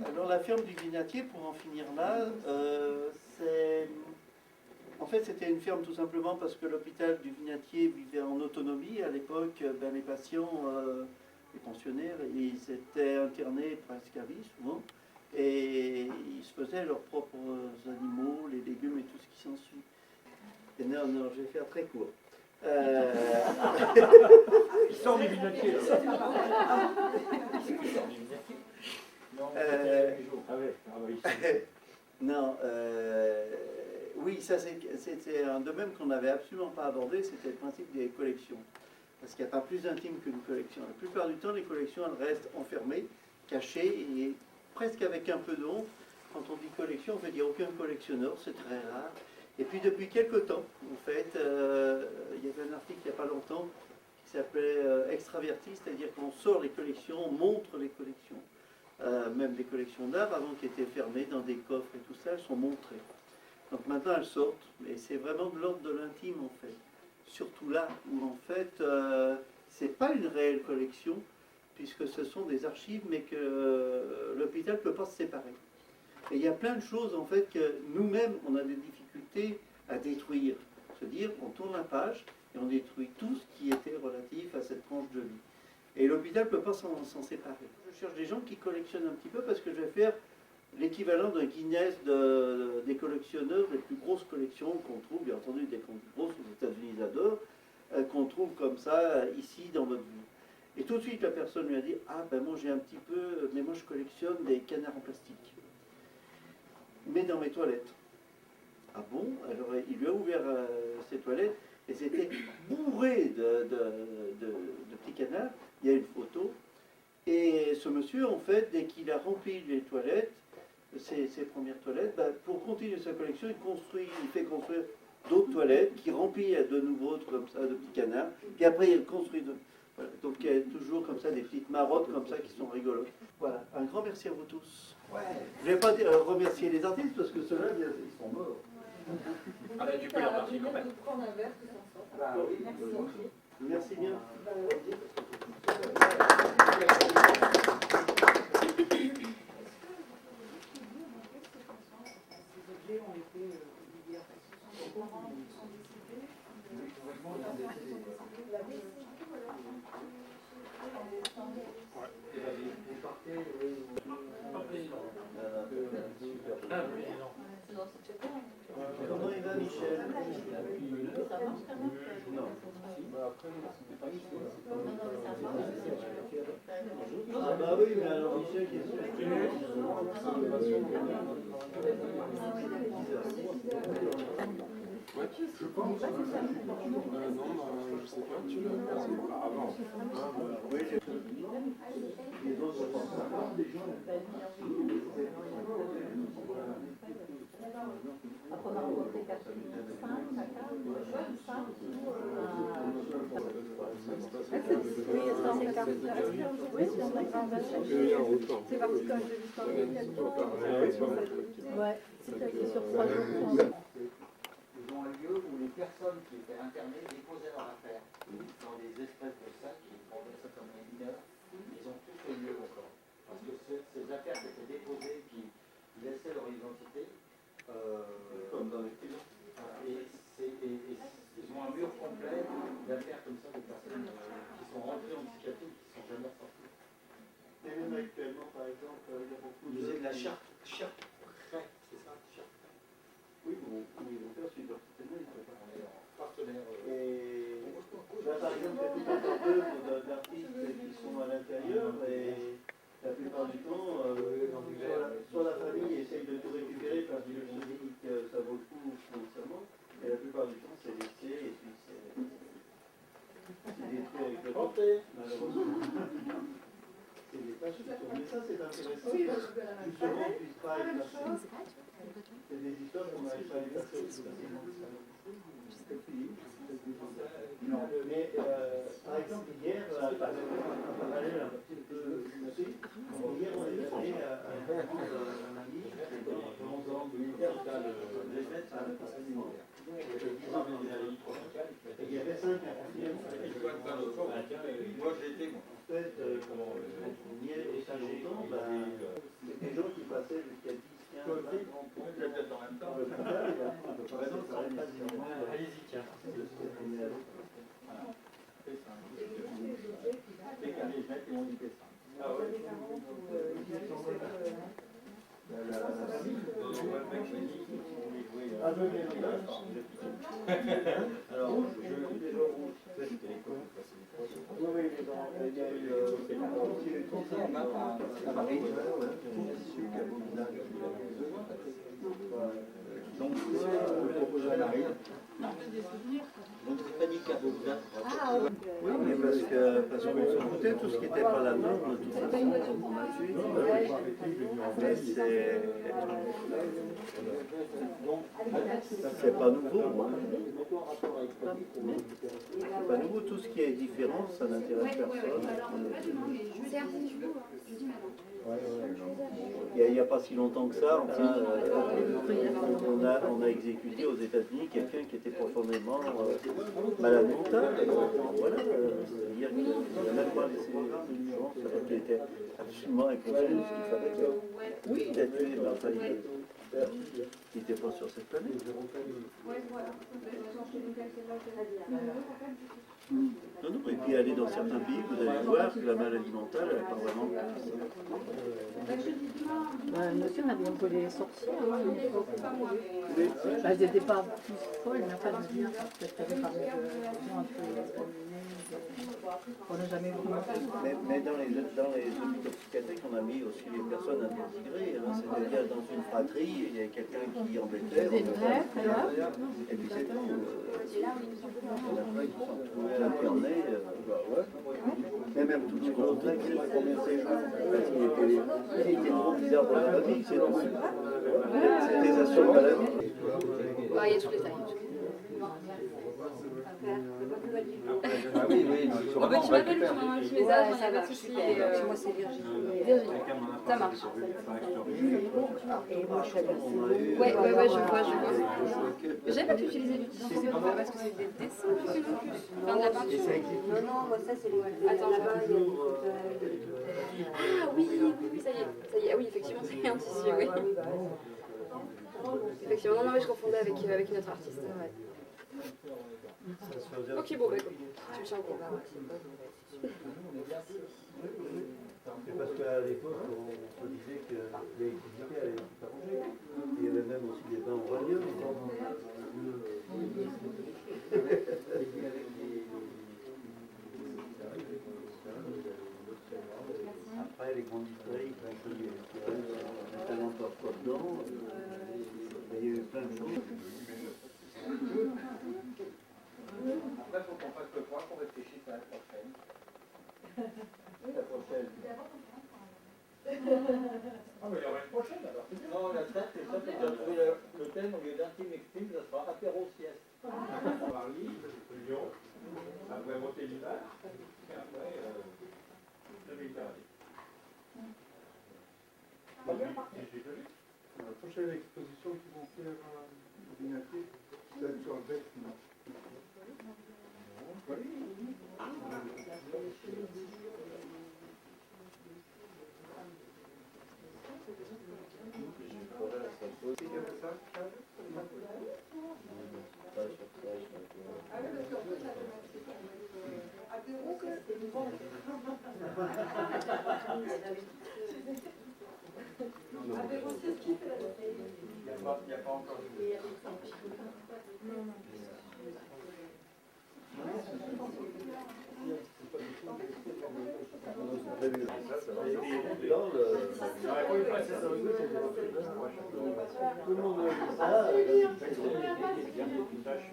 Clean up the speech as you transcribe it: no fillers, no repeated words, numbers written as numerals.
Alors la ferme du Guignatier, pour en finir là, en fait c'était une ferme tout simplement parce que l'hôpital du Guignatier vivait en autonomie. À l'époque, les patients, les pensionnaires, ils étaient internés presque à vie souvent. Et ils se faisaient leurs propres animaux, les légumes et tout ce qui s'ensuit. Non, je vais faire très court. Il sort du Guignatier là. Non, oui, ça c'était un domaine qu'on n'avait absolument pas abordé, c'était le principe des collections. Parce qu'il n'y a pas plus intime qu'une collection. La plupart du temps, les collections, elles restent enfermées, cachées, et presque avec un peu de honte. Quand on dit collection, on fait dire aucun collectionneur, c'est très rare. Et puis depuis quelque temps, en fait, il y avait un article il n'y a pas longtemps qui s'appelait Extraverti, c'est-à-dire qu'on sort les collections, on montre les collections. Même des collections d'art, avant qui étaient fermées dans des coffres et tout ça, elles sont montrées. Donc maintenant elles sortent, et c'est vraiment de l'ordre de l'intime en fait. Surtout là où en fait c'est pas une réelle collection, puisque ce sont des archives, mais que l'hôpital ne peut pas se séparer. Et il y a plein de choses en fait que nous-mêmes on a des difficultés à détruire. Se dire, on tourne la page et on détruit tout ce qui était relatif à cette tranche de vie. Et l'hôpital ne peut pas s'en séparer. Je cherche des gens qui collectionnent un petit peu parce que je vais faire l'équivalent d'un Guinness des collectionneurs, les plus grosses collections qu'on trouve, bien entendu des plus grosses aux États-Unis, ils adorent, qu'on trouve comme ça ici dans notre ville. Et tout de suite la personne lui a dit, ah ben moi j'ai un petit peu, mais moi je collectionne des canards en plastique. Mais dans mes toilettes. Ah bon? Alors il lui a ouvert ses toilettes et c'était bourré de petits canards. Il y a une photo. Et ce monsieur, en fait, dès qu'il a rempli les toilettes, ses premières toilettes, pour continuer sa collection, il fait construire d'autres toilettes, qui remplit de nouveaux comme ça, de petits canards, puis après il construit d'autres. Voilà. Donc il y a toujours comme ça des petites marottes comme ça qui sont rigolotes. Voilà, un grand merci à vous tous. Ouais. Je ne vais pas remercier les artistes parce que ceux-là, ils sont morts. Ah ben, tu peux les remercier quand même. Merci bien. Comment il va, Michel? Ça marche quand même? Non. Ah bah oui, mais alors Michel qui est sur ouais, je pense. Non, je sais pas. Tu l'as avant. Oui, les autres pensent ça. Après, on a rencontré 4, 5, 5, c'est parti quand je l'ai vu sur le ouais, c'est sur 3 jours. Ils ont un lieu où les personnes qui étaient internées déposaient leurs affaires dans des espèces de sacs, ils prenaient ça comme des mineurs. Ils ont tous ce lieu encore. Parce que ces affaires qui étaient déposées, qui laissaient leur identité, comme dans les films. Et ils ont un mur complet d'affaires comme ça de personnes qui sont rentrées en psychiatrie, qui ne sont jamais sorties. Et même actuellement, par exemple, il y a beaucoup Vous avez de la charte, c'est ça, charte. Oui, mon père, c'est leur partenaire, il peut pas. On est en partenaire. Et par exemple, il y a tout un tas d'œuvres d'artistes qui sont à l'intérieur et la plupart du temps, soit la famille essaye de tout récupérer parce que se dit que ça vaut le coup financièrement, et la plupart du temps c'est laissé et puis c'est détruit avec le temps, malheureusement. C'est des tâches qui sont... Mais ça c'est intéressant, justement, on puisse pas effacer. C'est des histoires qu'on n'arrive pas à effacer aussi facilement. Non, mais par exemple, hier, un parallèle un petit peu poussé, hier on est allé à un ami qui est dans 11 ans, militaire, les mettre à la place alimentaire. Il y avait 5 Moi j'ai été. En fait, on y est aussi longtemps, des gens qui passaient jusqu'à 10, 15, 20, 30 points. Peut-être en même temps. Allez-y, tiens. Les carrés, je mets, ils vont y faire ça. Ah ouais. Alors, je lis les gens rouges. Oui, oui, il y a eu aussi les concerts à Paris. Donc, le proposeur arrive. Donc, c'est pas dit qu'à Bogdan. Oui, mais parce qu'on se foutait tout ce qui n'était pas la norme, de toute façon. Mais c'est pas nouveau. Hein. C'est pas nouveau, tout ce qui est différent, ça n'intéresse personne. C'est assez nouveau, je dis maintenant. Il n'y a pas si longtemps que ça, enfin, on a exécuté aux États-Unis quelqu'un qui était profondément malade mental. Voilà, c'est-à-dire qu'il n'a même pas laissé une chance, alors qu'il était absolument inconscient de ce qu'il fallait faire. Oui, il a tué, mais enfin, il n'était pas sur cette planète. Ouais, voilà. Non, non, et puis aller dans certains pays, vous allez voir que la maladie mentale, elle n'a pas vraiment de place. Le monsieur m'a dit on collait les sorcières. Pas moi, mais. Oui. Bah, elles n'étaient pas plus folles, mais enfin, je veux dire, peut-être qu'elle avait parlé de gens un peu discriminés. On n'a jamais vu. Mais dans les hôpitaux psychiatriques, on a mis aussi les personnes intégrées. Hein, c'est-à-dire dans une fratrie, il y a quelqu'un qui embêtait. C'est vrai, alors. Et puis c'est tout. Il y en a plein qui sont retrouvés à l'internet. Mais même tout ce qu'on a qui se prononçait parce qu'il était trop bizarre dans la famille, c'est tout. C'est des assurances maladie. Il y a tous les tailles. Ah oui, oui. Tu m'appelles, tu mets les âges, il n'y a pas de souci. Moi, c'est Virginie. Virginie, ça marche. Et moi, je suis à Ouais, je vois. J'aime pas utiliser du tissu, c'est pourquoi parce que c'est des dessins plus que non plus. Enfin, de la peinture. Non, moi, ça, c'est les. Attends, là-bas, il y a. Ah oui, ça y est. Ah oui, effectivement, c'est un tissu, oui. Effectivement, non, mais je confondais avec une autre artiste. Ouais. Ok, bon, bah écoute, tu me tiens au courant. C'est parce qu'à l'époque, on se disait que l'électricité allait s'arranger. Il y avait même aussi des bains au radium. Après, les grandes historiques, qui restent tellement parfois dedans, il y a eu plein de choses. Après, il faut qu'on fasse le point, qu'on réfléchisse à la prochaine. La prochaine. Ah, mais il y aura une prochaine alors. Non, la date, c'est ça, c'est de trouver le thème au lieu d'intime extrême, ça sera apéro sieste. Paris, Lyon, après Montélimar, et après le Méditerranée. La prochaine exposition qu'ils vont faire à l'Université, c'est sur le bec. Il n'y a pas encore de... Tout le monde a dit ça. Une tâche.